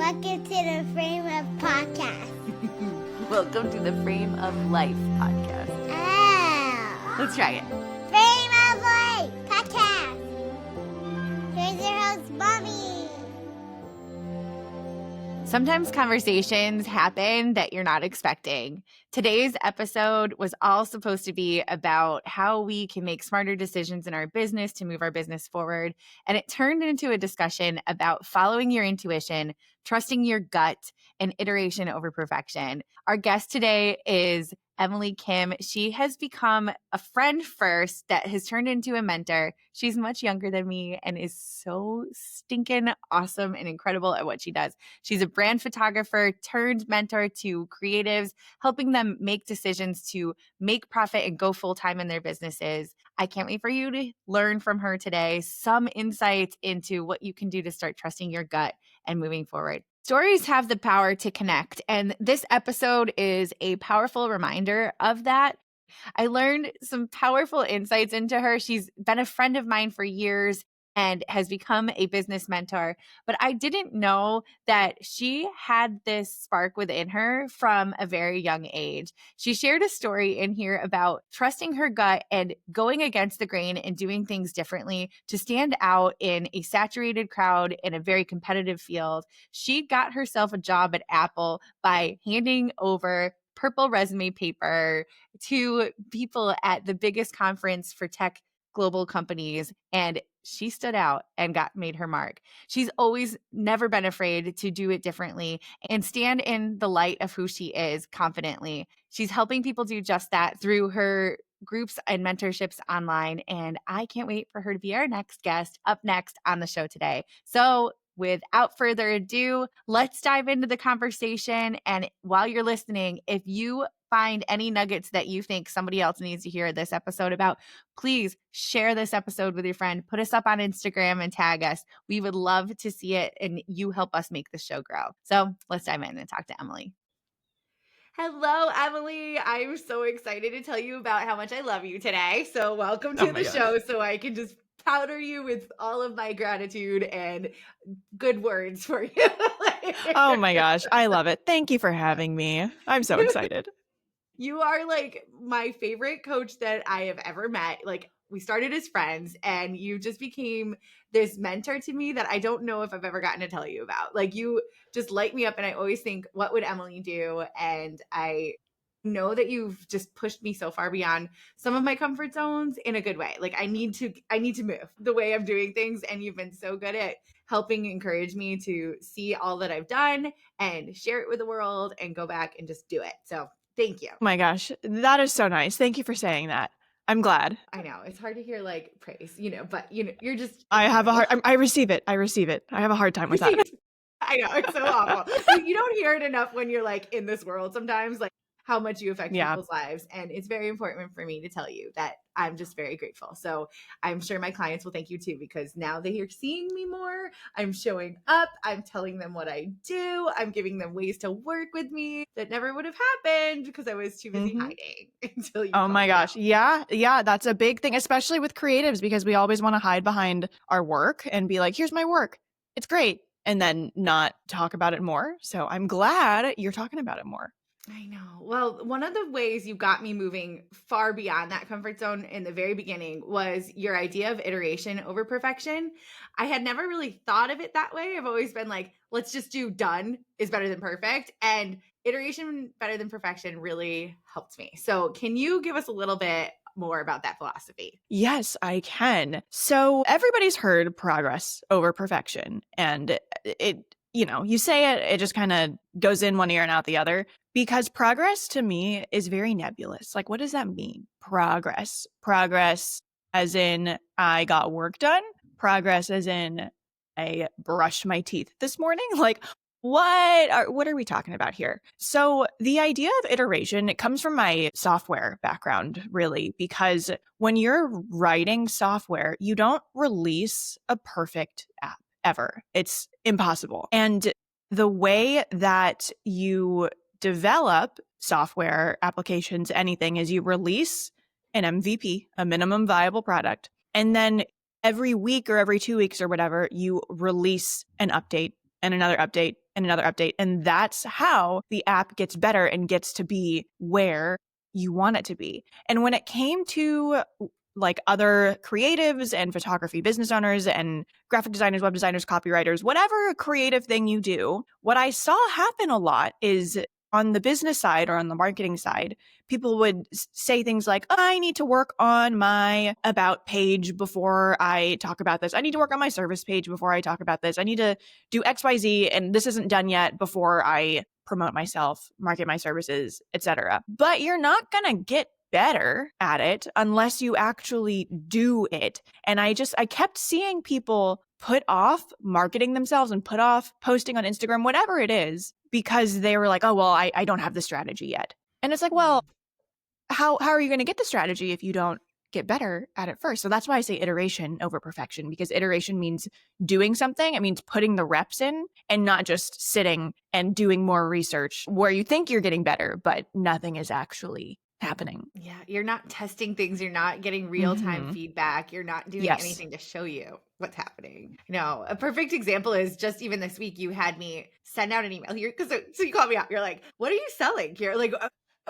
Welcome to the Frame of Podcast. Welcome to the Frame of Life podcast. Oh. Let's try it. Frame of Life Podcast. Here's your host, Mommy. Sometimes conversations happen that you're not expecting. Today's episode was all supposed to be about how we can make smarter decisions in our business to move our business forward. And it turned into a discussion about following your intuition, trusting your gut, and iteration over perfection. Our guest today is Emily Kim. She has become a friend first that has turned into a mentor. She's much younger than me and is so stinking awesome and incredible at what she does. She's a brand photographer turned mentor to creatives, helping them make decisions to make profit and go full-time in their businesses. I can't wait for you to learn from her today some insights into what you can do to start trusting your gut and moving forward. Stories have the power to connect, and this episode is a powerful reminder of that. I learned some powerful insights into her. She's been a friend of mine for years and has become a business mentor, but I didn't know that she had this spark within her from a very young age. She shared a story in here about trusting her gut and going against the grain and doing things differently to stand out in a saturated crowd in a very competitive field. She got herself a job at Apple by handing over purple resume paper to people at the biggest conference for tech global companies, and she stood out and made her mark. She's always never been afraid to do it differently and stand in the light of who she is confidently. She's helping people do just that through her groups and mentorships online, and I can't wait for her to be our next guest up next on the show today. So without further ado, let's dive into the conversation. And while you're listening, if you find any nuggets that you think somebody else needs to hear this episode about, please share this episode with your friend. Put us up on Instagram and tag us. We would love to see it, and you help us make the show grow. So let's dive in and talk to Emily. Hello, Emily. I'm so excited to tell you about how much I love you today. So welcome to the show so I can just powder you with all of my gratitude and good words for you. Oh my gosh, I love it. Thank you for having me. I'm so excited. You are like my favorite coach that I have ever met. Like, we started as friends and you just became this mentor to me that I don't know if I've ever gotten to tell you about. Like, you just light me up, and I always think, what would Emily do? And I know that you've just pushed me so far beyond some of my comfort zones in a good way. Like, I need to move the way I'm doing things, and you've been so good at helping encourage me to see all that I've done and share it with the world and go back and just do it. So thank you. Oh my gosh, that is so nice. Thank you for saying that. I'm glad. I know it's hard to hear like praise, but you're just. I have a hard. I receive it. I have a hard time with that. I know, it's so awful. You don't hear it enough when you're like in this world sometimes, like how much you affect people's lives. And it's very important for me to tell you that I'm just very grateful. So I'm sure my clients will thank you too, because now they are seeing me more. I'm showing up. I'm telling them what I do. I'm giving them ways to work with me that never would have happened because I was too busy hiding until you. Oh my gosh. Yeah. That's a big thing, especially with creatives, because we always want to hide behind our work and be like, here's my work. It's great. And then not talk about it more. So I'm glad you're talking about it more. I know. Well, one of the ways you got me moving far beyond that comfort zone in the very beginning was your idea of iteration over perfection. I had never really thought of it that way. I've always been like, let's just do done is better than perfect. And iteration better than perfection really helped me. So can you give us a little bit more about that philosophy? Yes, I can. So everybody's heard progress over perfection. And you say it, it just kind of goes in one ear and out the other, because progress to me is very nebulous. Like, what does that mean? Progress as in I got work done. Progress as in I brushed my teeth this morning. Like, what are we talking about here? So the idea of iteration, it comes from my software background, really, because when you're writing software, you don't release a perfect app ever. It's impossible. And the way that you develop software applications, anything, is you release an MVP, a minimum viable product, and then every week or every 2 weeks or whatever, you release an update and another update and another update. And that's how the app gets better and gets to be where you want it to be. And when it came to like other creatives and photography business owners and graphic designers, web designers, copywriters, whatever creative thing you do, what I saw happen a lot is on the business side or on the marketing side, people would say things like, I need to work on my about page before I talk about this. I need to work on my service page before I talk about this. I need to do XYZ and this isn't done yet before I promote myself, market my services, etc. But you're not going to get better at it unless you actually do it. And I kept seeing people put off marketing themselves and put off posting on Instagram, whatever it is, because they were like, oh, well, I don't have the strategy yet. And it's like, well, how are you going to get the strategy if you don't get better at it first? So that's why I say iteration over perfection, because iteration means doing something. It means putting the reps in and not just sitting and doing more research where you think you're getting better, but nothing is actually happening. Yeah, you're not testing things. You're not getting real-time feedback. You're not doing anything to show you what's happening. No, a perfect example is just even this week, you had me send out an email here. So you called me up. You're like, what are you selling here? Like,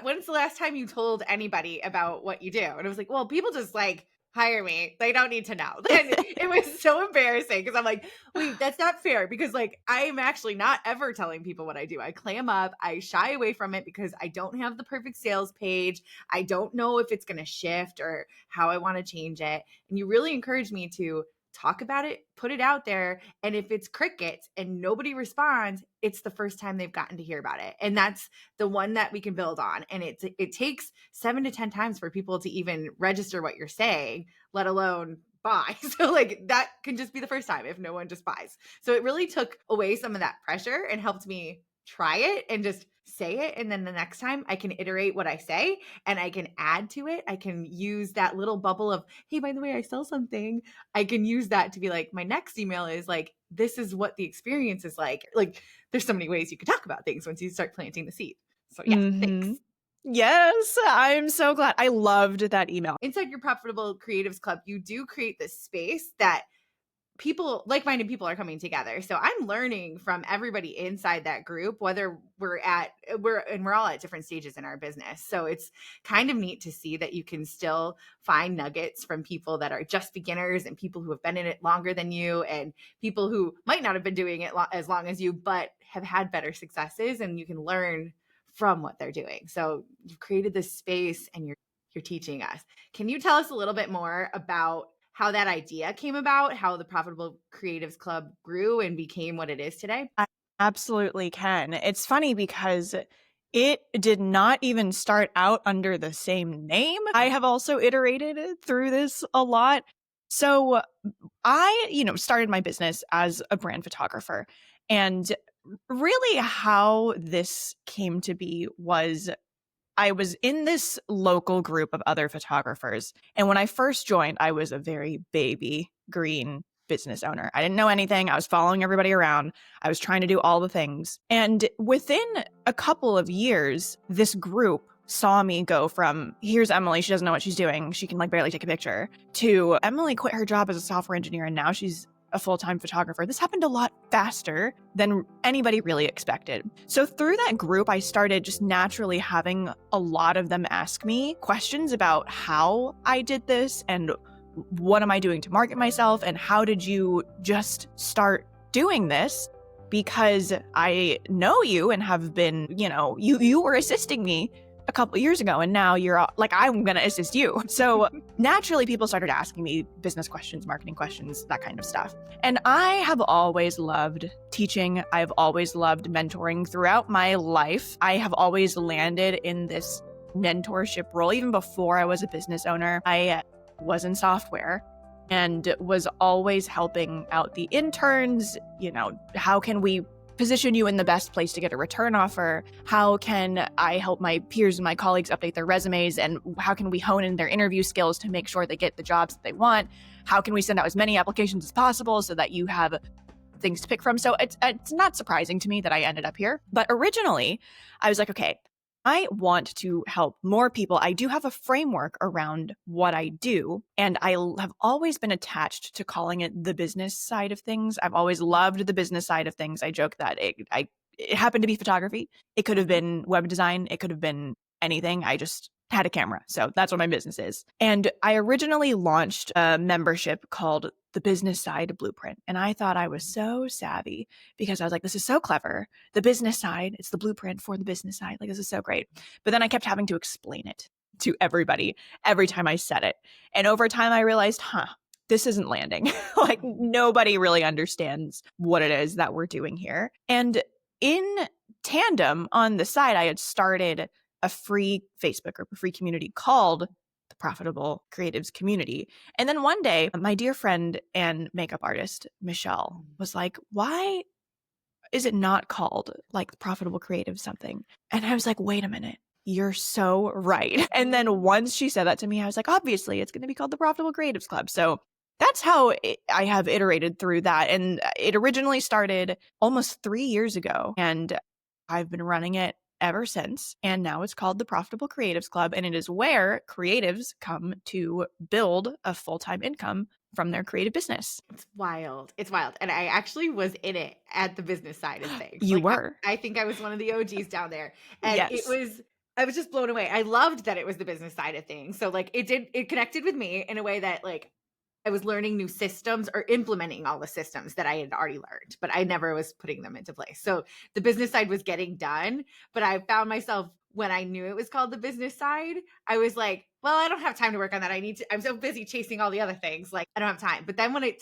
when's the last time you told anybody about what you do? And I was like, well, people just like hire me. They don't need to know. And it was so embarrassing because I'm like, wait, that's not fair, because like I'm actually not ever telling people what I do. I clam up. I shy away from it because I don't have the perfect sales page. I don't know if it's going to shift or how I want to change it. And you really encouraged me to talk about it, put it out there. And if it's crickets and nobody responds, it's the first time they've gotten to hear about it. And that's the one that we can build on. And it takes 7 to 10 times for people to even register what you're saying, let alone buy. So like that can just be the first time if no one just buys. So it really took away some of that pressure and helped me try it and just say it. And then the next time I can iterate what I say and I can add to it. I can use that little bubble of, hey, by the way, I sell something. I can use that to be like, my next email is like, this is what the experience is like. Like there's so many ways you could talk about things once you start planting the seed. So yeah, thanks. Yes, I'm so glad. I loved that email. Inside your Profitable Creatives Club, you do create this space that people, like-minded people, are coming together. So I'm learning from everybody inside that group, whether we're all at different stages in our business. So it's kind of neat to see that you can still find nuggets from people that are just beginners and people who have been in it longer than you and people who might not have been doing it as long as you, but have had better successes, and you can learn from what they're doing. So you've created this space and you're teaching us. Can you tell us a little bit more about how that idea came about, how the Profitable Creatives Club grew and became what it is today? I absolutely can. It's funny because it did not even start out under the same name. I have also iterated through this a lot. So I, started my business as a brand photographer. And really how this came to be was I was in this local group of other photographers. And when I first joined, I was a very baby green business owner. I didn't know anything. I was following everybody around. I was trying to do all the things. And within a couple of years, this group saw me go from, here's Emily, she doesn't know what she's doing, she can like barely take a picture, to Emily quit her job as a software engineer and now she's a full-time photographer. This happened a lot faster than anybody really expected. So through that group, I started just naturally having a lot of them ask me questions about how I did this and what am I doing to market myself and how did you just start doing this? Because I know you and have been, you were assisting me a couple of years ago and now you're like, I'm going to assist you. So naturally people started asking me business questions, marketing questions, that kind of stuff. And I have always loved teaching. I've always loved mentoring throughout my life. I have always landed in this mentorship role. Even before I was a business owner, I was in software and was always helping out the interns. How can we position you in the best place to get a return offer? How can I help my peers and my colleagues update their resumes? And how can we hone in their interview skills to make sure they get the jobs that they want? How can we send out as many applications as possible so that you have things to pick from? So it's not surprising to me that I ended up here. But originally, I was like, okay, I want to help more people. I do have a framework around what I do, and I have always been attached to calling it the business side of things. I've always loved the business side of things. I joke that it happened to be photography. It could have been web design. It could have been anything. I just had a camera. So that's what my business is. And I originally launched a membership called the Business Side Blueprint. And I thought I was so savvy because I was like, this is so clever. The business side, it's the blueprint for the business side. Like, this is so great. But then I kept having to explain it to everybody every time I said it. And over time, I realized, this isn't landing. Like, nobody really understands what it is that we're doing here. And in tandem, on the side, I had started a free Facebook group, a free community called the Profitable Creatives Community. And then one day, my dear friend and makeup artist, Michelle, was like, why is it not called like Profitable Creative something? And I was like, wait a minute. You're so right. And then once she said that to me, I was like, obviously, it's going to be called the Profitable Creatives Club. So that's how I have iterated through that. And it originally started almost 3 years ago. And I've been running it ever since. And now it's called the Profitable Creatives Club. And it is where creatives come to build a full-time income from their creative business. It's wild. It's wild. And I actually was in it at the business side of things. You were. I think I was one of the OGs down there. And Yes. I was just blown away. I loved that it was the business side of things. So like it connected with me in a way that like I was learning new systems or implementing all the systems that I had already learned, but I never was putting them into place. So the business side was getting done, but I found myself when I knew it was called the business side, I was like, well, I don't have time to work on that. I'm so busy chasing all the other things. Like I don't have time. But then when it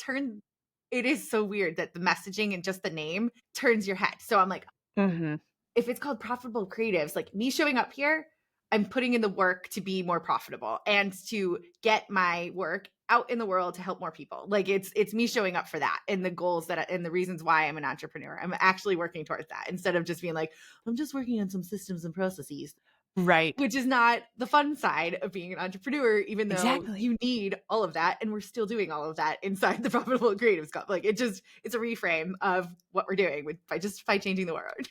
is so weird that the messaging and just the name turns your head. So I'm like, if it's called Profitable Creatives, like me showing up here, I'm putting in the work to be more profitable and to get my work out in the world to help more people. Like it's me showing up for that and the goals and the reasons why I'm an entrepreneur. I'm actually working towards that instead of just being like, I'm just working on some systems and processes. Right. Which is not the fun side of being an entrepreneur, even though you need all of that. And we're still doing all of that inside the Profitable Creatives Club. Like it's a reframe of what we're doing by changing the world.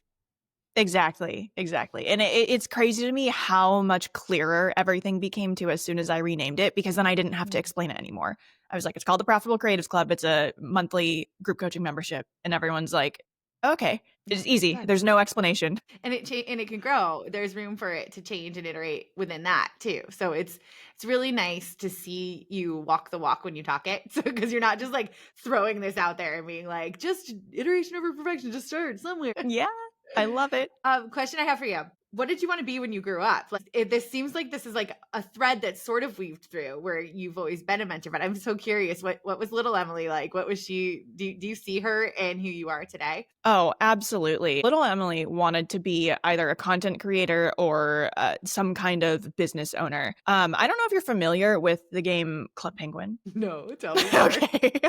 Exactly. And it's crazy to me how much clearer everything became to as soon as I renamed it, because then I didn't have to explain it anymore. I was like, it's called the Profitable Creatives Club. It's a monthly group coaching membership. And everyone's like, okay, it's easy. There's no explanation. And it can grow. There's room for it to change and iterate within that too. So it's really nice to see you walk the walk when you talk it. So because you're not just like throwing this out there and being like, just iteration over perfection, just start somewhere. Yeah. I love it. Question I have for you. What did you want to be when you grew up? Like, this seems like this is like a thread that's sort of weaved through where you've always been a mentor, but I'm so curious. What was little Emily like? What was she? Do you see her in who you are today? Oh, absolutely. Little Emily wanted to be either a content creator or some kind of business owner. I don't know if you're familiar with the game Club Penguin. No, tell me. Okay.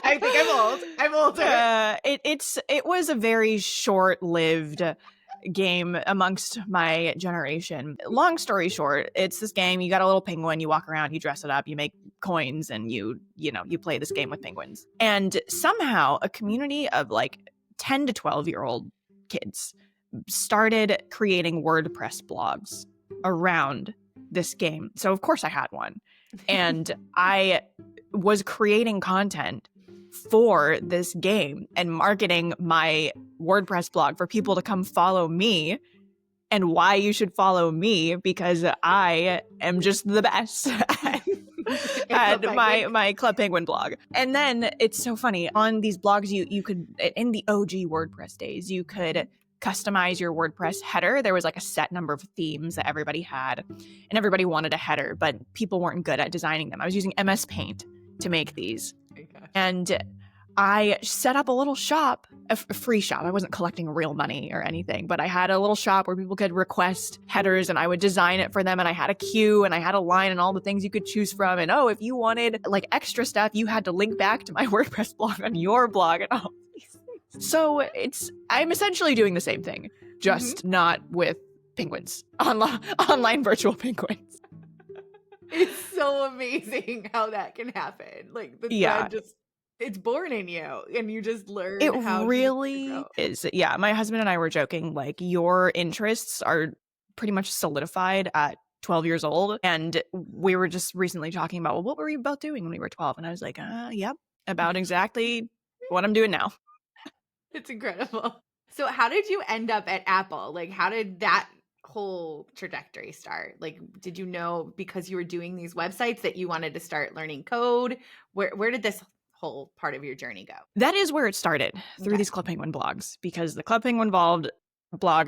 I think I'm old. I'm older. It was a very short-lived game amongst my generation. Long story short, it's this game. You got a little penguin, you walk around, you dress it up, you make coins, and you play this game with penguins. And somehow a community of like 10 to 12-year-old kids started creating WordPress blogs around this game. So of course I had one. And I was creating content for this game and marketing my WordPress blog for people to come follow me, and why you should follow me, because I am just the best at my Club Penguin blog. And then it's so funny, on these blogs you could, in the OG WordPress days, you could customize your WordPress header. There was like a set number of themes that everybody had, and everybody wanted a header, but people weren't good at designing them. I was using MS Paint to make these. And I set up a little shop, a free shop. I wasn't collecting real money or anything, but I had a little shop where people could request headers and I would design it for them. And I had a queue and I had a line and all the things you could choose from. And if you wanted like extra stuff, you had to link back to my WordPress blog on your blog and all these things. So I'm essentially doing the same thing, just not with penguins, online virtual penguins. It's so amazing how that can happen. Like the thread it's born in you and you just learn how it really is. Yeah, my husband and I were joking, like, your interests are pretty much solidified at 12 years old. And we were just recently talking about, well, what were we both doing when we were 12? And I was like, yep, about exactly what I'm doing now. It's incredible. So how did you end up at Apple? Like, how did that whole trajectory start? Like, did you know because you were doing these websites that you wanted to start learning code? Where did this whole part of your journey go? That is where it started, through Okay. these Club Penguin blogs, because the Club Penguin blog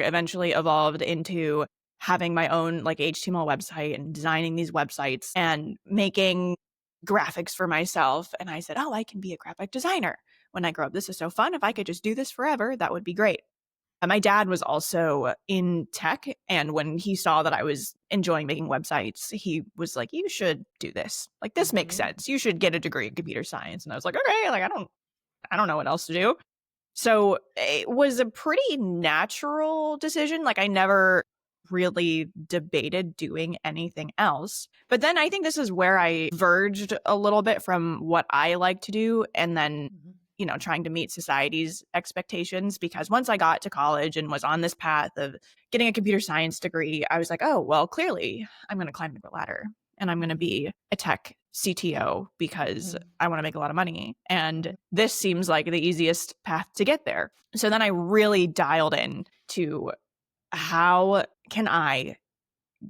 eventually evolved into having my own like HTML website and designing these websites and making graphics for myself. And I said, oh, I can be a graphic designer when I grow up. This is so fun. If I could just do this forever, that would be great. And my dad was also in tech. And when he saw that I was enjoying making websites, he was like, you should do this. Like, this makes sense. You should get a degree in computer science. And I was like, okay, like, I don't know what else to do. So it was a pretty natural decision. Like, I never really debated doing anything else. But then I think this is where I verged a little bit from what I like to do, and then trying to meet society's expectations, because once I got to college and was on this path of getting a computer science degree, I was like, oh, well, clearly I'm going to climb the ladder and I'm going to be a tech CTO because I want to make a lot of money. And this seems like the easiest path to get there. So then I really dialed in to how can I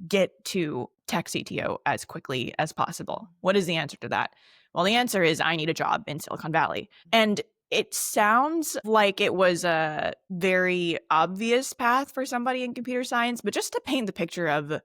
get to tech CTO as quickly as possible? What is the answer to that? Well, the answer is I need a job in Silicon Valley. And it sounds like it was a very obvious path for somebody in computer science, but just to paint the picture of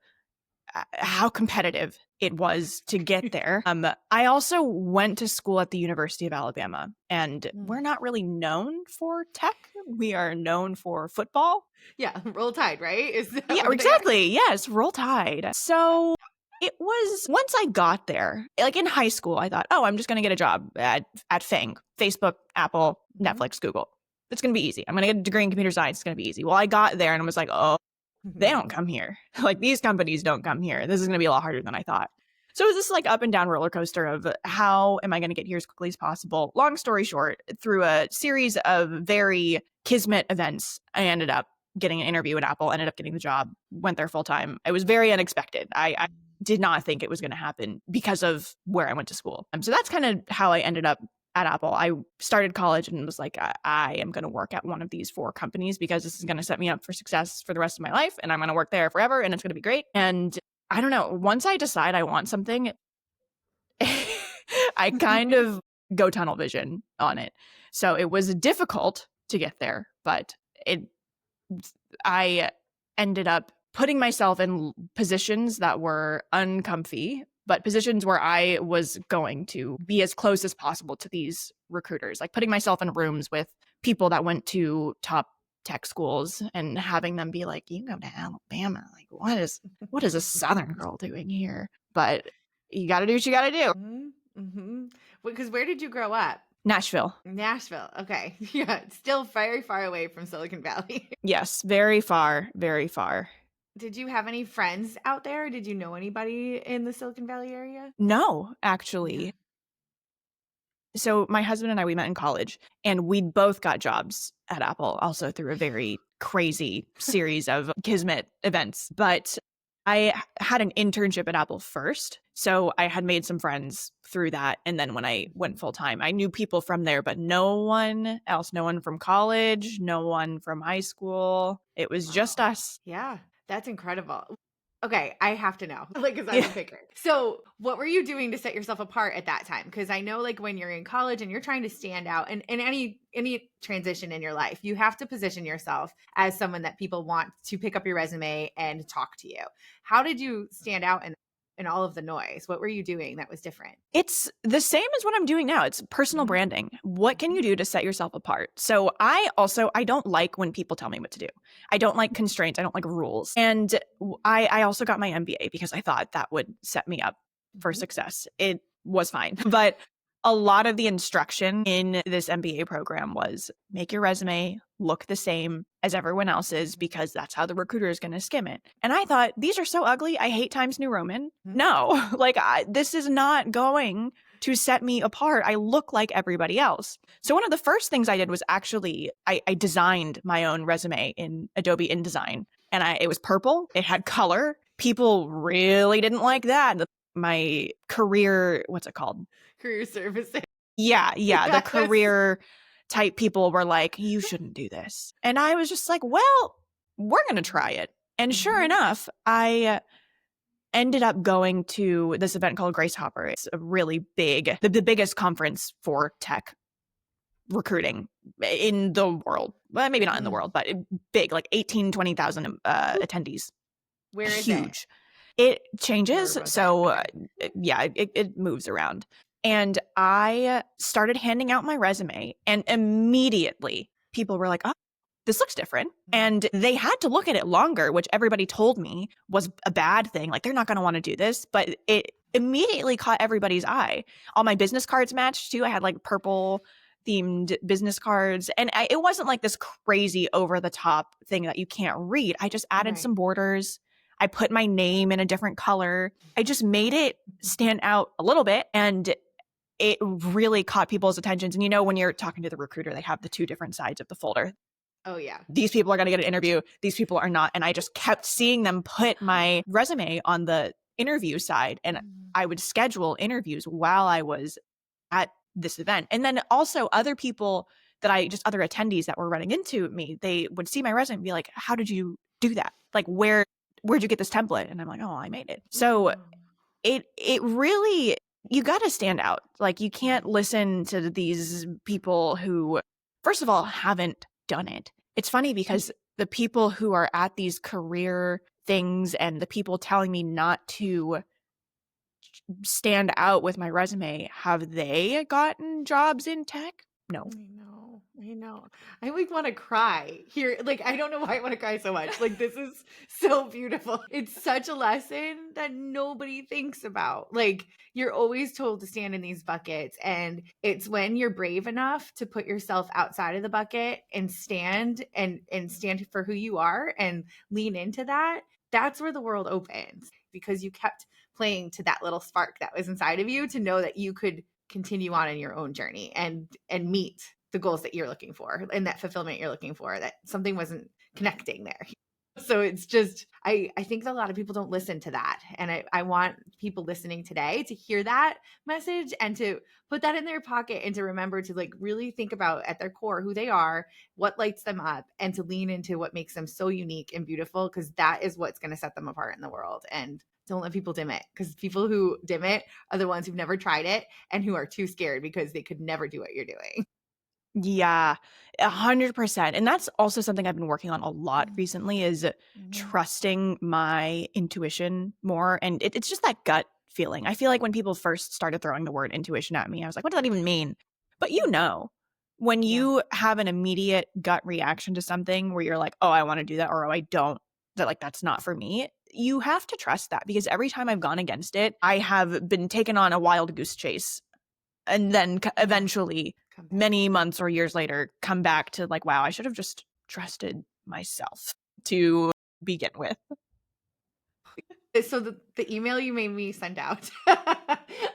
how competitive it was to get there. I also went to school at the University of Alabama, and we're not really known for tech. We are known for football. Yeah, Roll Tide, right? Yeah, exactly. Yes, Roll Tide. So it was, once I got there, like in high school, I thought, oh, I'm just going to get a job at FANG, Facebook, Apple, Netflix, Google. It's going to be easy. I'm going to get a degree in computer science. It's going to be easy. Well, I got there and I was like, oh, they don't come here. Like, these companies don't come here. This is going to be a lot harder than I thought. So it was this like up and down roller coaster of how am I going to get here as quickly as possible? Long story short, through a series of very kismet events, I ended up getting an interview at Apple, ended up getting the job, went there full time. It was very unexpected. I did not think it was going to happen because of where I went to school. So that's kind of how I ended up at Apple. I started college and was like, I am going to work at one of these 4 companies because this is going to set me up for success for the rest of my life. And I'm going to work there forever and it's going to be great. And I don't know, once I decide I want something, I kind of go tunnel vision on it. So it was difficult to get there, but I ended up putting myself in positions that were uncomfy, but positions where I was going to be as close as possible to these recruiters, like putting myself in rooms with people that went to top tech schools and having them be like, you go to Alabama. Like, what is a Southern girl doing here? But you got to do what you got to do. Because where did you grow up? Nashville. Okay. Yeah. It's still very far away from Silicon Valley. Yes. Very far, very far. Did you have any friends out there? Did you know anybody in the Silicon Valley area? No, actually. Yeah. So my husband and I, we met in college and we both got jobs at Apple, also through a very crazy series of kismet events. But I had an internship at Apple first. So I had made some friends through that. And then when I went full time, I knew people from there, but no one else, no one from college, no one from high school. It was just us. Yeah. That's incredible. Okay, I have to know, like, because I'm a picker. So what were you doing to set yourself apart at that time? Because I know, like, when you're in college and you're trying to stand out, and in any transition in your life, you have to position yourself as someone that people want to pick up your resume and talk to you. How did you stand out in all of the noise? What were you doing that was different? It's the same as what I'm doing now. It's personal branding. What can you do to set yourself apart? So I don't like when people tell me what to do. I don't like constraints. I don't like rules. And I also got my MBA because I thought that would set me up for success. It was fine. But a lot of the instruction in this MBA program was make your resume look the same as everyone else's because that's how the recruiter is going to skim it. And I thought, these are so ugly. I hate Times New Roman. No, like this is not going to set me apart. I look like everybody else. So one of the first things I did was actually I designed my own resume in Adobe InDesign. and it was purple. It had color. People really didn't like that. My career, what's it called? Career services. Yeah. The Yes. career type people were like, you shouldn't do this. And I was just like, well, we're going to try it. And sure enough, I ended up going to this event called Grace Hopper. It's a really big, the biggest conference for tech recruiting in the world. Well, maybe not in the world, but big, like 20,000 attendees. Where is Huge. It changes. Where was So it? yeah, it moves around. And I started handing out my resume, and immediately people were like, oh, this looks different. And they had to look at it longer, which everybody told me was a bad thing. Like, they're not going to want to do this. But it immediately caught everybody's eye. All my business cards matched too. I had like purple themed business cards. And it wasn't like this crazy over the top thing that you can't read. I just added some borders. I put my name in a different color. I just made it stand out a little bit. And it really caught people's attentions. And you know, when you're talking to the recruiter, they have the two different sides of the folder. Oh, yeah. These people are going to get an interview. These people are not. And I just kept seeing them put my resume on the interview side. And I would schedule interviews while I was at this event. And then also other people other attendees that were running into me, they would see my resume and be like, how did you do that? Like, where'd you get this template? And I'm like, oh, I made it. So it really, you got to stand out. Like, you can't listen to these people who, first of all, haven't done it. It's funny because the people who are at these career things and the people telling me not to stand out with my resume, have they gotten jobs in tech? No. I know. I like want to cry here. Like, I don't know why I want to cry so much. Like, this is so beautiful. It's such a lesson that nobody thinks about. Like, you're always told to stand in these buckets. And it's when you're brave enough to put yourself outside of the bucket and stand for who you are and lean into that. That's where the world opens, because you kept playing to that little spark that was inside of you to know that you could continue on in your own journey and meet the goals that you're looking for and that fulfillment you're looking for, that something wasn't connecting there. So it's just, I think that a lot of people don't listen to that. And I want people listening today to hear that message and to put that in their pocket and to remember to like really think about at their core who they are, what lights them up, and to lean into what makes them so unique and beautiful, because that is what's going to set them apart in the world. And don't let people dim it, because people who dim it are the ones who've never tried it and who are too scared because they could never do what you're doing. Yeah, 100%. And that's also something I've been working on a lot recently, is trusting my intuition more. And it's just that gut feeling. I feel like when people first started throwing the word intuition at me, I was like, what does that even mean? But you know, when you have an immediate gut reaction to something where you're like, oh, I want to do that, or oh, I don't, that like, that's not for me. You have to trust that, because every time I've gone against it, I have been taken on a wild goose chase. And then eventually, many months or years later, come back to like, wow, I should have just trusted myself to begin with. So the email you made me send out.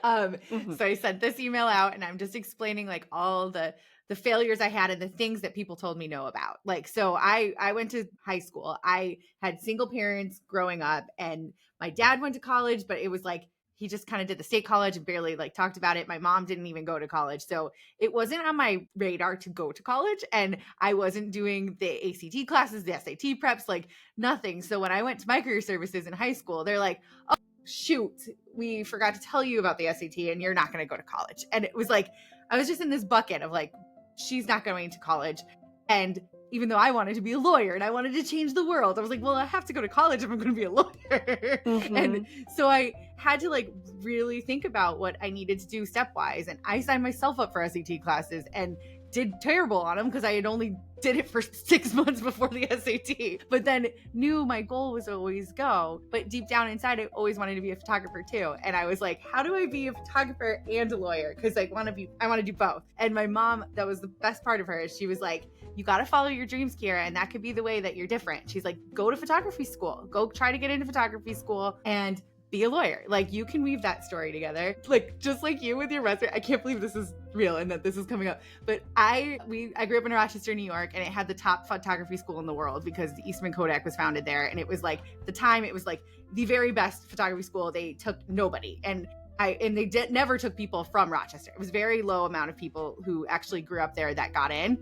So I sent this email out, and I'm just explaining like all the failures I had and the things that people told me no about. Like, so I went to high school. I had single parents growing up, and my dad went to college, but it was like, he just kind of did the state college and barely like talked about it. My mom didn't even go to college. So it wasn't on my radar to go to college, and I wasn't doing the ACT classes, the SAT preps, like nothing. So when I went to my career services in high school, they're like, oh, shoot, we forgot to tell you about the SAT and you're not going to go to college. And it was like, I was just in this bucket of like, she's not going to college. And even though I wanted to be a lawyer and I wanted to change the world, I was like, well, I have to go to college if I'm going to be a lawyer. And so I had to like really think about what I needed to do stepwise. And I signed myself up for SAT classes and did terrible on them because I had only did it for 6 months before the SAT, but then knew my goal was always go. But deep down inside, I always wanted to be a photographer too. And I was like, how do I be a photographer and a lawyer? Because I want to do both. And my mom, that was the best part of her, is she was like, you got to follow your dreams, Kiera, and that could be the way that you're different. She's like, go to photography school, go try to get into photography school and be a lawyer. Like, you can weave that story together. Like, just like you with your resume. I can't believe this is real and that this is coming up. But I grew up in Rochester, New York, and it had the top photography school in the world because Eastman Kodak was founded there. And it was like, at the time, it was like the very best photography school. They took nobody. And they never took people from Rochester. It was very low amount of people who actually grew up there that got in.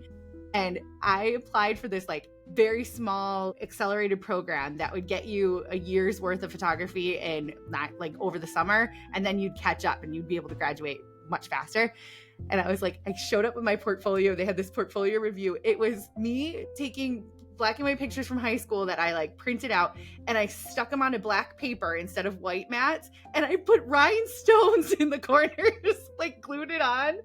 And I applied for this like very small accelerated program that would get you a year's worth of photography in not like over the summer, and then you'd catch up and you'd be able to graduate much faster. And I was like, I showed up with my portfolio. They had this portfolio review. It was me taking black and white pictures from high school that I like printed out, and I stuck them on a black paper instead of white mats, and I put rhinestones in the corners, like glued it on.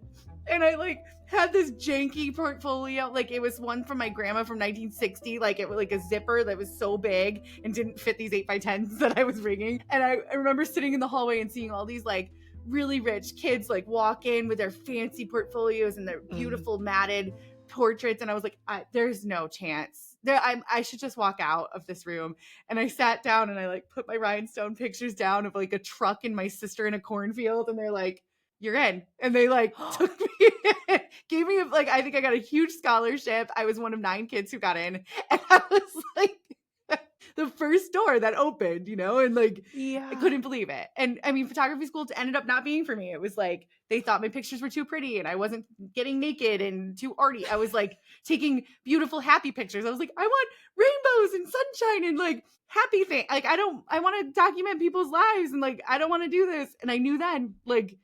And I like had this janky portfolio. Like, it was one from my grandma from 1960. Like, it was like a zipper that was so big and didn't fit these 8x10s that I was ringing. And I remember sitting in the hallway and seeing all these like really rich kids like walk in with their fancy portfolios and their beautiful matted portraits. And I was like, there's no chance. I should just walk out of this room. And I sat down and I like put my rhinestone pictures down of like a truck and my sister in a cornfield. And they're like, you're in. And they like took me, gave me like, I think I got a huge scholarship. I was one of 9 kids who got in. And I was like the first door that opened, you know, and like, I couldn't believe it. And I mean, photography school ended up not being for me. It was like, they thought my pictures were too pretty and I wasn't getting naked and too arty. I was like taking beautiful, happy pictures. I was like, I want rainbows and sunshine and like happy thing. Like, I want to document people's lives and like, I don't want to do this. And I knew then, like,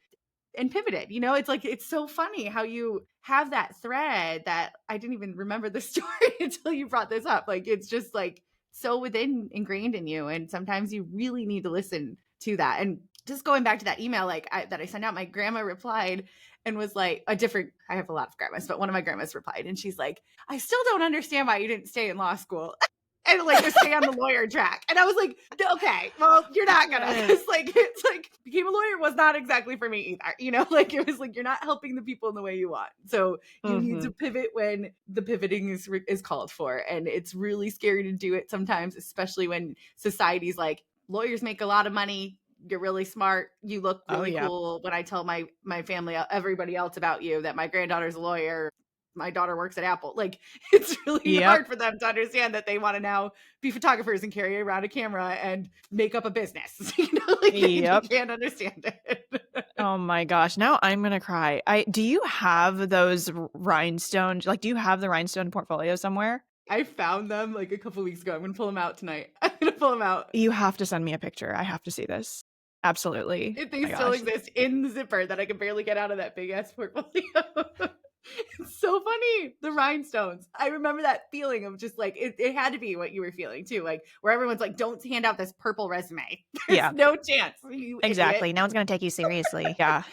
and pivoted, you know. It's like, it's so funny how you have that thread that I didn't even remember the story until you brought this up. Like, it's just like so ingrained in you, and sometimes you really need to listen to that. And just going back to that email like that I sent out, my grandma replied and was like, I have a lot of grandmas, but one of my grandmas replied and she's like, I still don't understand why you didn't stay in law school and like just stay on the lawyer track. And I was like, okay, well, you're not gonna. It's like became a lawyer was not exactly for me either. You know, like it was like, you're not helping the people in the way you want. So you need to pivot when the pivoting is called for. And it's really scary to do it sometimes, especially when society's like, lawyers make a lot of money. You're really smart. You look really cool. When I tell my family, everybody else about you, that my granddaughter's a lawyer, my daughter works at Apple. Like, it's really hard for them to understand that they want to now be photographers and carry around a camera and make up a business. You know, like they can't understand it. Oh my gosh. Now I'm going to cry. Do you have those rhinestones? Like, do you have the rhinestone portfolio somewhere? I found them like a couple weeks ago. I'm going to pull them out tonight. I'm going to pull them out. You have to send me a picture. I have to see this. Absolutely. If they still exist in the zipper that I can barely get out of that big ass portfolio. It's so funny. The rhinestones. I remember that feeling of just like, it had to be what you were feeling too. Like, where everyone's like, don't hand out this purple resume. There's no chance. Exactly. No one's going to take you seriously. Yeah.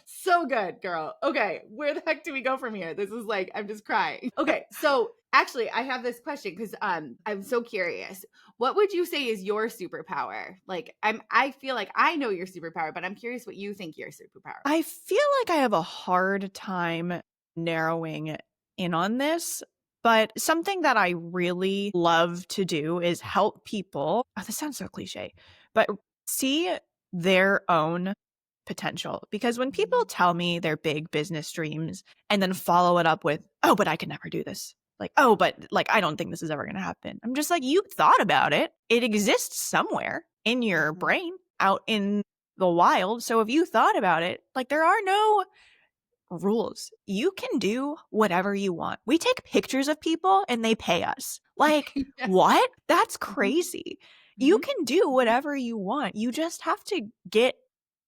So good, girl. Okay. Where the heck do we go from here? This is like, I'm just crying. Okay. So actually, I have this question because I'm so curious. What would you say is your superpower? Like, I feel like I know your superpower, but I'm curious what you think your superpower is. I feel like I have a hard time narrowing in on this, but something that I really love to do is help people. Oh, this sounds so cliche, but see their own potential. Because when people tell me their big business dreams and then follow it up with, oh, but I can never do this. Like, oh, but like, I don't think this is ever going to happen. I'm just like, you thought about it. It exists somewhere in your brain out in the wild. So if you thought about it, like, there are no rules. You can do whatever you want. We take pictures of people and they pay us. Like, what? That's crazy. You can do whatever you want. You just have to get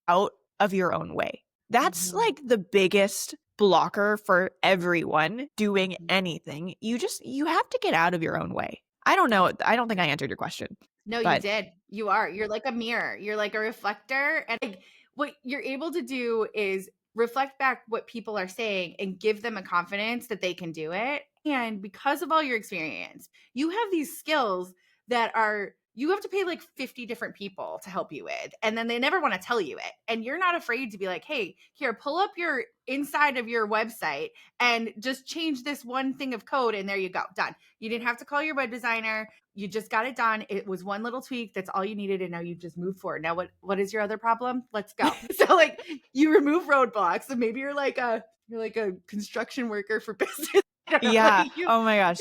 out of your own way. That's like the biggest blocker for everyone doing anything. You have to get out of your own way. I don't know. I don't think I answered your question. No, you did. You are. You're like a mirror. You're like a reflector. And like, what you're able to do is reflect back what people are saying and give them a confidence that they can do it. And because of all your experience, you have these skills that are you have to pay like 50 different people to help you with. And then they never want to tell you it. And you're not afraid to be like, hey, here, pull up your inside of your website and just change this one thing of code. And there you go, done. You didn't have to call your web designer. You just got it done. It was one little tweak. That's all you needed. And now you've just moved forward. Now, what is your other problem? Let's go. So like you remove roadblocks. So maybe you're like a construction worker for business. I don't know, Yeah. like Oh my gosh.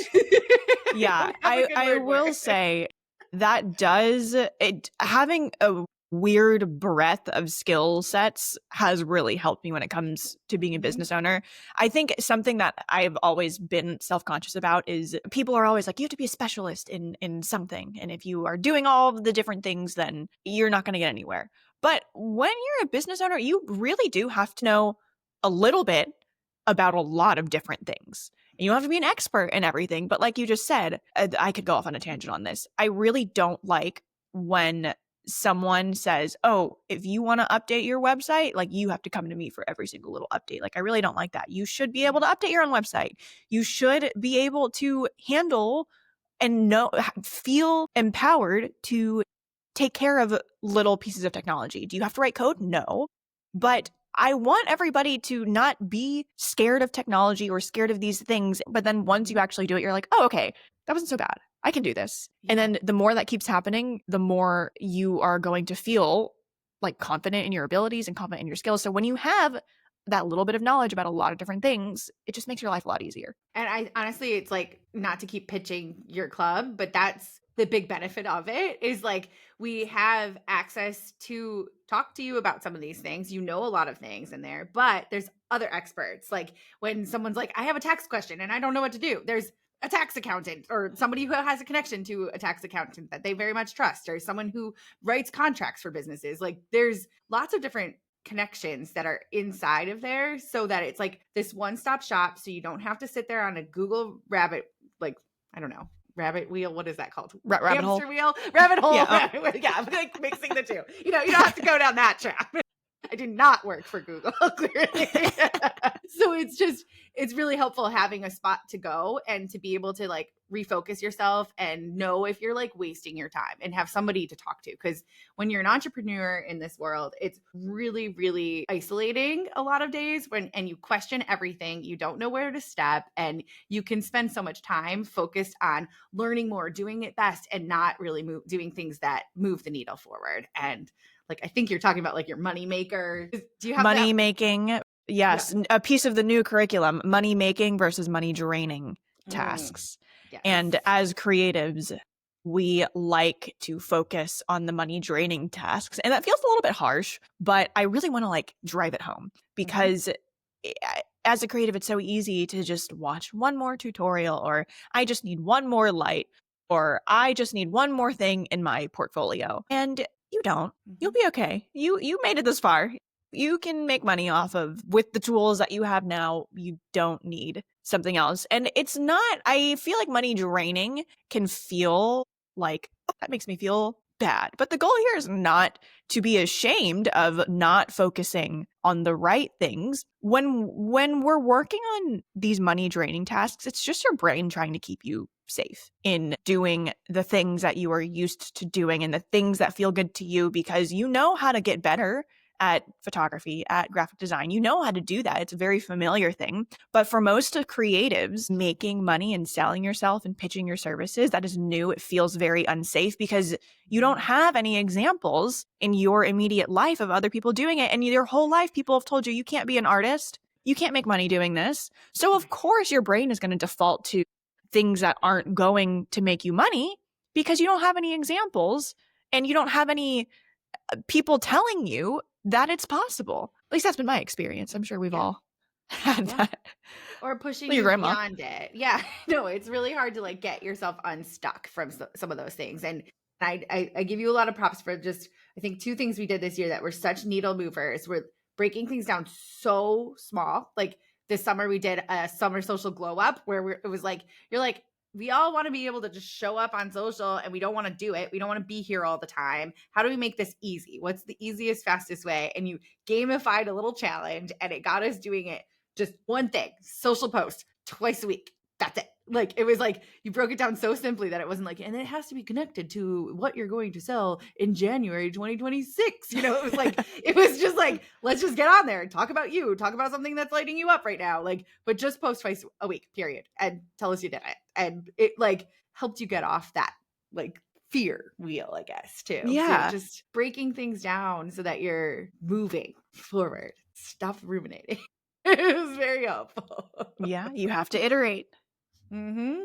Yeah. I will say that does it, having a weird breadth of skill sets has really helped me when it comes to being a business owner. I think something that I've always been self-conscious about is people are always like, you have to be a specialist in something. And if you are doing all of the different things, then you're not going to get anywhere. But when you're a business owner, you really do have to know a little bit about a lot of different things. And you don't have to be an expert in everything. But like you just said, I could go off on a tangent on this. I really don't like when someone says, oh, if you want to update your website, like you have to come to me for every single little update. Like I really don't like that. You should be able to update your own website. You should be able to handle and feel empowered to take care of little pieces of technology. Do you have to write code? No. But I want everybody to not be scared of technology or scared of these things. But then once you actually do it, you're like, oh, okay, that wasn't so bad. I can do this. And then the more that keeps happening, the more you are going to feel like confident in your abilities and confident in your skills. So when you have that little bit of knowledge about a lot of different things, it just makes your life a lot easier. And I honestly, it's like not to keep pitching your club, but that's the big benefit of it is like we have access to talk to you about some of these things. You know a lot of things in there, but there's other experts. Like when someone's like, I have a tax question and I don't know what to do. There's a tax accountant or somebody who has a connection to a tax accountant that they very much trust, or someone who writes contracts for businesses. Like there's lots of different connections that are inside of there so that it's like this one-stop shop. So you don't have to sit there on a Google rabbit, like, I don't know, rabbit wheel. What is that called? Rabbit hole. Wheel? Rabbit hole. Yeah. Yeah, I'm like mixing the two. You don't have to go down that trap. I did not work for Google, clearly. So it's really helpful having a spot to go and to be able to like refocus yourself and know if you're like wasting your time and have somebody to talk to. Because when you're an entrepreneur in this world, it's really, really isolating a lot of days and you question everything. You don't know where to step, and you can spend so much time focused on learning more, doing it best, and not really doing things that move the needle forward. And like, I think you're talking about like your money maker. Do you have money making? Yes. Yeah. A piece of the new curriculum, money making versus money draining tasks. Yes. And as creatives, we like to focus on the money draining tasks. And that feels a little bit harsh, but I really want to like drive it home because as a creative, it's so easy to just watch one more tutorial, or I just need one more light, or I just need one more thing in my portfolio. And you don't. You'll be okay. You made it this far. You can make money with the tools that you have now. You don't need something else. And it's not, I feel like money draining can feel like, oh, that makes me feel bad. But the goal here is not to be ashamed of not focusing on the right things. When we're working on these money draining tasks, it's just your brain trying to keep you safe in doing the things that you are used to doing and the things that feel good to you, because you know how to get better at photography, at graphic design. You know how to do that. It's a very familiar thing. But for most of creatives, making money and selling yourself and pitching your services, that is new. It feels very unsafe because you don't have any examples in your immediate life of other people doing it. And your whole life, people have told you, you can't be an artist. You can't make money doing this. So of course, your brain is going to default to things that aren't going to make you money because you don't have any examples and you don't have any people telling you that it's possible. At least that's been my experience. I'm sure we've all had that. Or pushing you beyond it. Yeah. No, it's really hard to like get yourself unstuck from some of those things. And I give you a lot of props for just, I think 2 things we did this year that were such needle movers. We're breaking things down so small. Like this summer we did a summer social glow up where it was like, you're like, we all want to be able to just show up on social and we don't want to do it. We don't want to be here all the time. How do we make this easy? What's the easiest, fastest way? And you gamified a little challenge and it got us doing it. Just one thing, social post twice a week. That's it. Like, it was like you broke it down so simply that it wasn't like, and it has to be connected to what you're going to sell in January 2026. You know, it was like, it was just like, let's just get on there and talk about you, talk about something that's lighting you up right now. Like, but just post twice a week, period. And tell us you did it. And it like helped you get off that like fear wheel, I guess, too. Yeah. So just breaking things down so that you're moving forward. Stop ruminating. It was very helpful. Yeah, you have to iterate. Mm-hmm.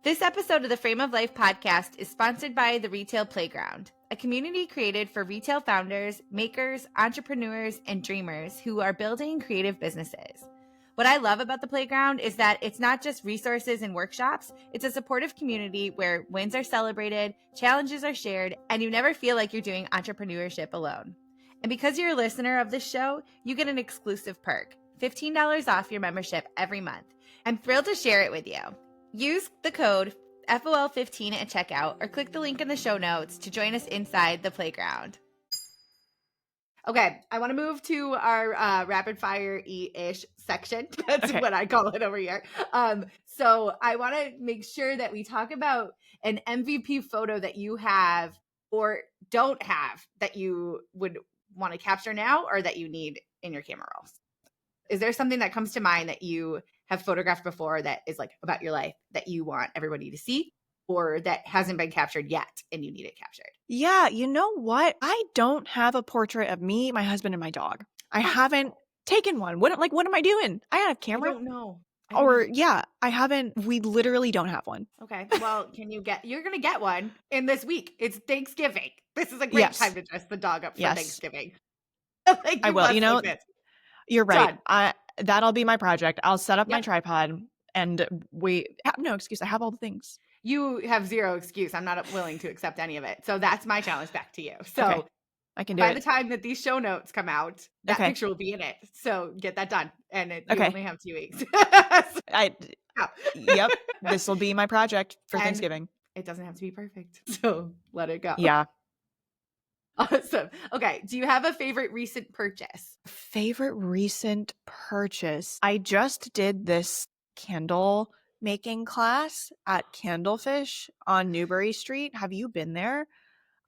This episode of the Frame of Life podcast is sponsored by The Retail Playground, a community created for retail founders, makers, entrepreneurs, and dreamers who are building creative businesses. What I love about the playground is that it's not just resources and workshops, it's a supportive community where wins are celebrated, challenges are shared, and you never feel like you're doing entrepreneurship alone. And because you're a listener of this show, you get an exclusive perk, $15 off your membership every month. I'm thrilled to share it with you. Use the code FOL15 at checkout or click the link in the show notes to join us inside the playground. Okay, I want to move to our rapid fire-ish section. That's Okay. what I call it over here. So I want to make sure that we talk about an MVP photo that you have or don't have that you would want to capture now or that you need in your camera rolls. Is there something that comes to mind that you have photographed before that is like about your life that you want everybody to see or that hasn't been captured yet and you need it captured? Yeah, you know what? I don't have a portrait of me, my husband, and my dog. I haven't taken one. What am I doing? I have a camera. I don't know. I haven't. We literally don't have one. Okay. Well, you're going to get one in this week. It's Thanksgiving. This is a great Yes. time to dress the dog up for Yes. Thanksgiving. Like, I will. must You know, like this. You're right. Done. That'll be my project. I'll set up my Yep. tripod and no excuse. I have all the things. You have zero excuse. I'm not willing to accept any of it. So that's my challenge back to you. So Okay. I can do by it. the time that these show notes come out, that Okay. picture will be in it. So get that done. And you Okay. only have 2 weeks. Yep. This will be my project for And- Thanksgiving. It doesn't have to be perfect. So let it go. Yeah. Awesome. Okay. Do you have a favorite recent purchase? Favorite recent purchase. I just did this candle making class at Candlefish on Newbury Street. Have you been there?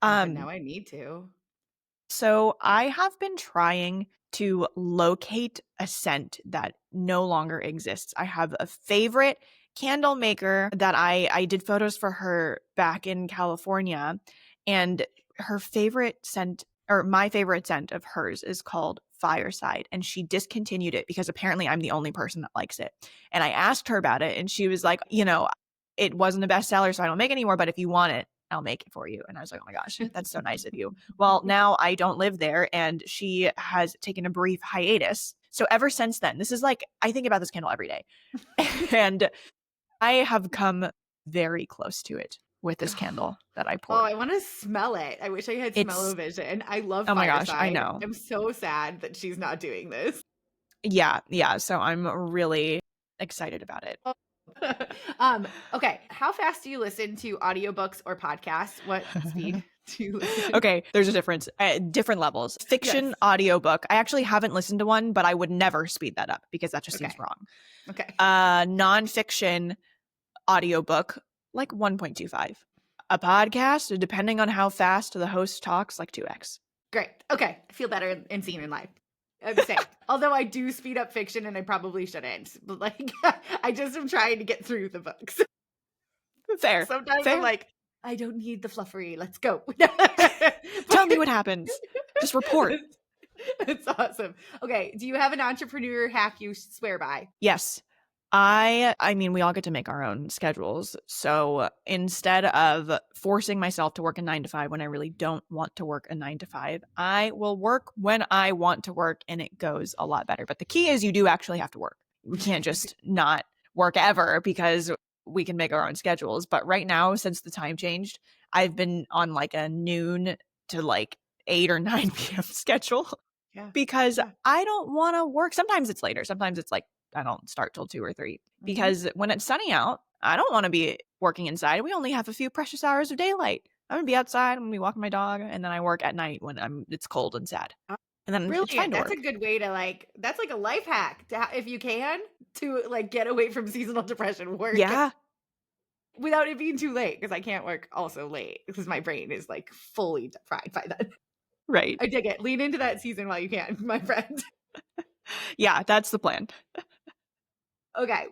Now I need to. So I have been trying to locate a scent that no longer exists. I have a favorite candle maker that I did photos for her back in California, and her favorite scent, or my favorite scent of hers, is called Fireside, and she discontinued it because apparently I'm the only person that likes it. And I asked her about it, and she was like, it wasn't a bestseller, so I don't make anymore, but if you want it, I'll make it for you. And I was like, oh my gosh, that's so nice of you. Well, now I don't live there, and she has taken a brief hiatus. So ever since then, this is like, I think about this candle every day. And I have come very close to it with this candle that I poured. Oh, I want to smell it. I wish I had smell-o-vision. I love Oh my gosh, Fireside. I know. I'm so sad that she's not doing this. Yeah. So I'm really excited about it. Okay. How fast do you listen to audiobooks or podcasts? What speed do you listen? Okay, there's a difference. Different levels. Fiction Yes. audiobook. I actually haven't listened to one, but I would never speed that up because that just seems Okay. wrong. Okay. Nonfiction audiobook, like 1.25. A podcast, depending on how fast the host talks, like 2x. Great. Okay. I feel better and seen in life. I'm saying. Although I do speed up fiction and I probably shouldn't. But like I just am trying to get through the books. Fair. Sometimes Fair. I'm like, I don't need the fluffery. Let's go. Tell me what happens. Just report. It's awesome. Okay. Do you have an entrepreneur hack you swear by? Yes. I mean, we all get to make our own schedules. So instead of forcing myself to work a 9 to 5 when I really don't want to work a 9 to 5, I will work when I want to work, and it goes a lot better. But the key is you do actually have to work. We can't just not work ever because we can make our own schedules. But right now, since the time changed, I've been on like a noon to like 8 or 9 p.m. schedule. Yeah. Because Yeah. I don't want to work. Sometimes it's later. Sometimes it's like I don't start till 2 or 3 because when it's sunny out, I don't want to be working inside. We only have a few precious hours of daylight. I'm gonna be outside. I'm gonna be walking my dog, and then I work at night when it's cold and sad. And then it's fine Brilliant. to That's work. a good way to like, that's like a life hack. If you can, to like get away from seasonal depression work Yeah. without it being too late, because I can't work also late because my brain is like fully fried by then. Right. I dig it. Lean into that season while you can, my friend. Yeah, that's the plan. Okay.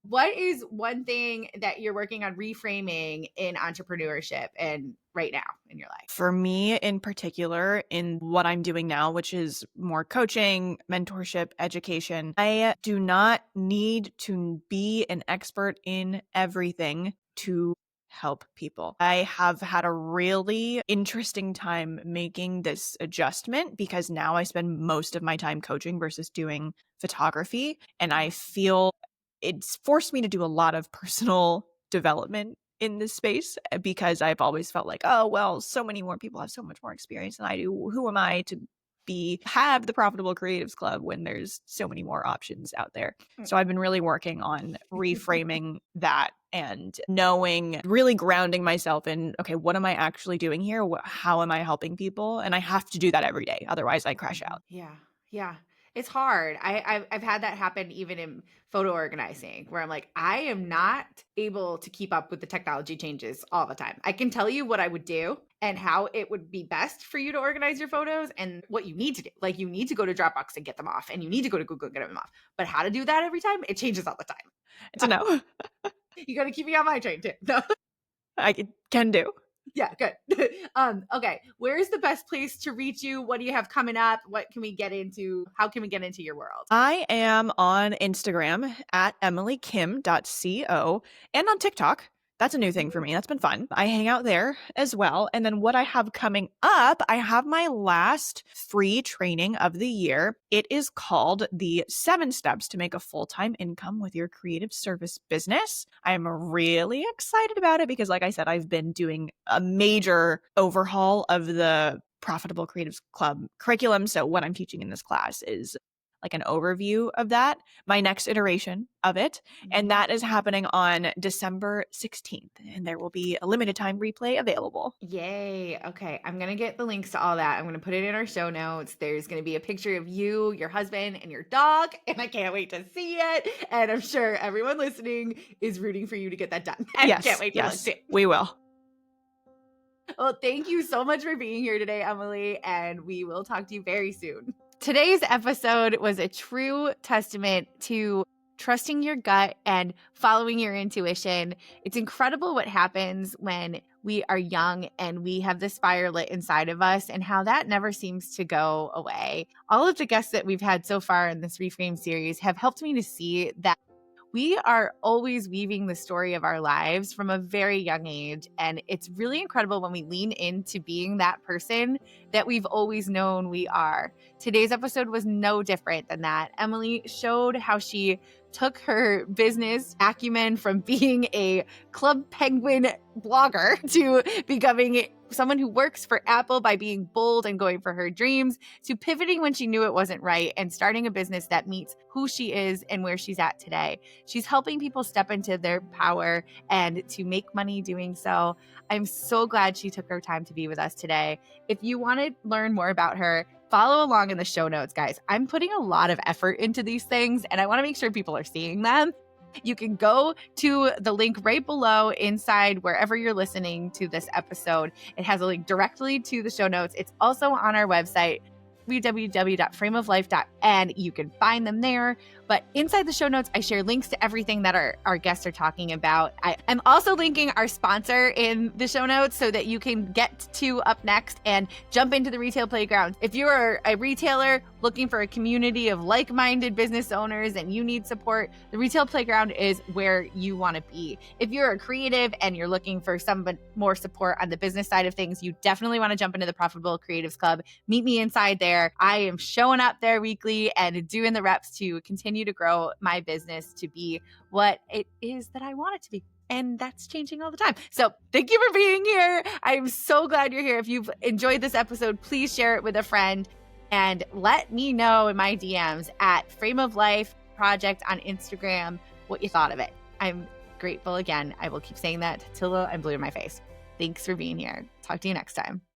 What is one thing that you're working on reframing in entrepreneurship and right now in your life? For me in particular, in what I'm doing now, which is more coaching, mentorship, education, I do not need to be an expert in everything to help people. I have had a really interesting time making this adjustment because now I spend most of my time coaching versus doing photography. And I feel it's forced me to do a lot of personal development in this space because I've always felt like, oh, well, so many more people have so much more experience than I do. Who am I to have the Profitable Creatives Club when there's so many more options out there? So I've been really working on reframing that and knowing, really grounding myself in, okay, what am I actually doing here? How am I helping people? And I have to do that every day. Otherwise I crash out. Yeah. Yeah. It's hard. I've had that happen even in photo organizing where I'm like, I am not able to keep up with the technology changes all the time. I can tell you what I would do and how it would be best for you to organize your photos and what you need to do. Like you need to go to Dropbox and get them off and you need to go to Google and get them off. But how to do that every time, it changes all the time. It's a no. You got to keep me on my train too. No. I can do. Yeah, good. Okay. Where's the best place to reach you? What do you have coming up? What can we get into? How can we get into your world? I am on Instagram at emilykim.co and on TikTok. That's a new thing for me. That's been fun. I hang out there as well. And then what I have coming up, I have my last free training of the year. It is called the 7 Steps to Make a Full-Time Income with Your Creative Service Business. I'm really excited about it because, like I said, I've been doing a major overhaul of the Profitable Creatives Club curriculum. So what I'm teaching in this class is like an overview of that, my next iteration of it. And that is happening on December 16th. And there will be a limited time replay available. Yay. Okay. I'm going to get the links to all that. I'm going to put it in our show notes. There's going to be a picture of you, your husband, and your dog. And I can't wait to see it. And I'm sure everyone listening is rooting for you to get that done. I can't wait to look too. We will. Well, thank you so much for being here today, Emily. And we will talk to you very soon. Today's episode was a true testament to trusting your gut and following your intuition. It's incredible what happens when we are young and we have this fire lit inside of us and how that never seems to go away. All of the guests that we've had so far in this Reframe series have helped me to see that we are always weaving the story of our lives from a very young age. And it's really incredible when we lean into being that person that we've always known we are. Today's episode was no different than that. Emily showed how she took her business acumen from being a Club Penguin blogger to becoming someone who works for Apple by being bold and going for her dreams, to pivoting when she knew it wasn't right and starting a business that meets who she is and where she's at today. She's helping people step into their power and to make money doing so. I'm so glad she took her time to be with us today. If you want to learn more about her, follow along in the show notes, guys. I'm putting a lot of effort into these things and I want to make sure people are seeing them. You can go to the link right below inside wherever you're listening to this episode. It has a link directly to the show notes. It's also on our website, www.frameoflife.and you can find them there. But inside the show notes, I share links to everything that our guests are talking about. I'm also linking our sponsor in the show notes so that you can get to Up Next and jump into the retail playground. If you're a retailer looking for a community of like-minded business owners and you need support, the retail playground is where you want to be. If you're a creative and you're looking for some more support on the business side of things, you definitely want to jump into the Profitable Creatives Club. Meet me inside there. I am showing up there weekly and doing the reps to continue to grow my business to be what it is that I want it to be. And that's changing all the time. So thank you for being here. I'm so glad you're here. If you've enjoyed this episode, please share it with a friend and let me know in my DMs at Frame of Life Project on Instagram what you thought of it. I'm grateful again. I will keep saying that till I'm blue in my face. Thanks for being here. Talk to you next time.